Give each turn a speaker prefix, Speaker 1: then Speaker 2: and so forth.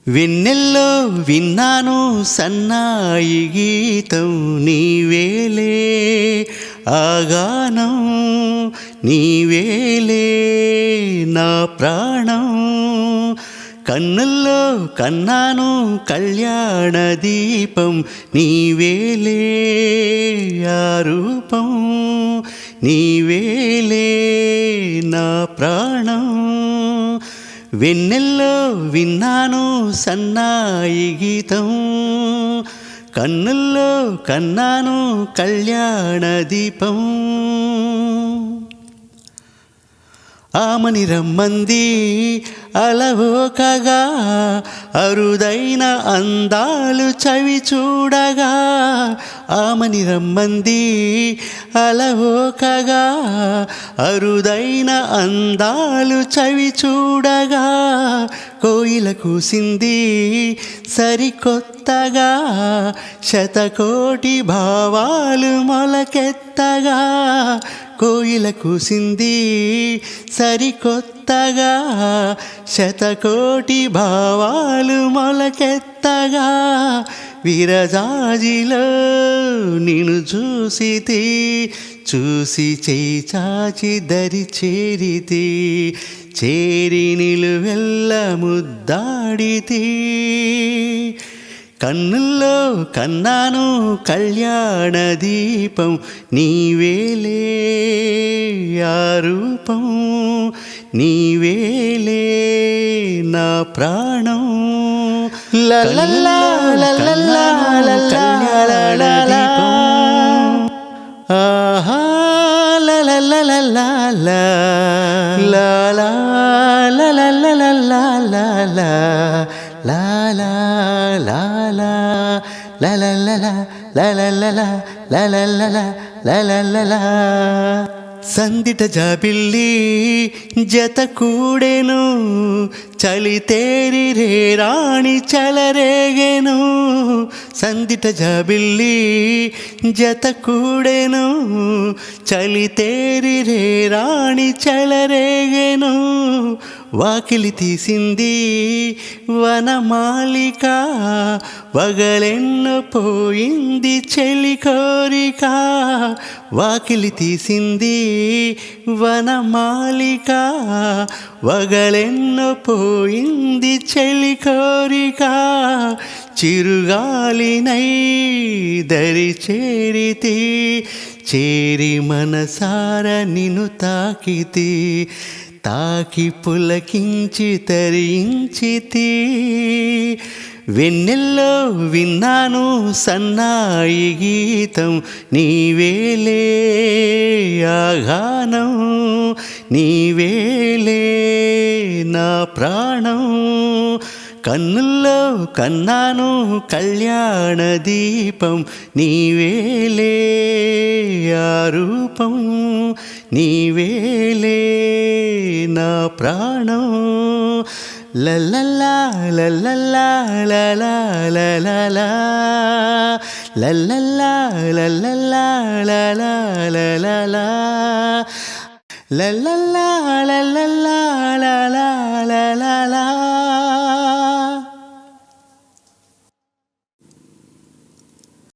Speaker 1: వెన్నెల్లో విన్నాను సన్నాయి గీతం నీవేలే, ఆగానం నీవేలే నా ప్రాణం. కన్నుల్లో కన్నాను కళ్యాణ దీపం నీవేలే, ఆ రూపం నీవేలే నా ప్రాణం. వెన్నెల్లో విన్నాను సన్నాయి గీతం, కన్నుల్లో కన్నాను కళ్యాణ దీపం. ఆమని రమ్మంది అలవోకగా, అరుదైన అందాలు చవి చూడగా. ఆమని రమ్మంది అలవోకగా, అరుదైన అందాలు చవి చూడగా. కోయిల కూసింది సరికొత్తగా, శతకోటి భావాలు మొలకెత్తగా. కోయిల కూసింది సరికొత్తగా, శతకోటి భావాలు మొలకెత్తగా. విరజాజిలో నిన్ను చూసితి, చూసి చేయి చాచి దరి చేరితి, చేరి నిలువెల్ల ముద్దాడితి. కన్నుల్లో కన్నాను కళ్యాణ దీపం నీవేలే, ఆ రూపం నీవేలే నా ప్రాణం. లలలా లలలా కళ్యాణ దీపం, ఆహా లలలా లాలా లలలా లాలా లాలా లాలా లలలా లలలా లలలా లలలా. సందిట జాబిల్లి జత కూడెను, చలి తేరి రే రాణి చలరేగెను. సందిట జాబిల్లి జత కూడెను, చలి తేరి రే రాణి చలరేగెను. వాకిలి తీసింది వనమాలిక, వగలెన్నో పోయింది చెలి కోరిక. వాకిలి తీసింది వనమాలిక, వగలెన్నో పోయింది చెలి కోరిక. చిరుగాలినై దరి చేరితి, చేరి మనసార నిన్ను తాకితి, తాకి పులకించి తరించితి. వెన్నెల్లో విన్నాను సన్నాయి గీతం నీవేలే, ఆగానం నీవేలే నా ప్రాణం. కన్నుల్లో కన్నాను కళ్యాణ దీపం నీవేలే, ఆ రూపం నీవేలే నా ప్రాణం. లలలా లలలా లలా లలలా లలలా లలలా లలా లలలా లలలా లలలా లలా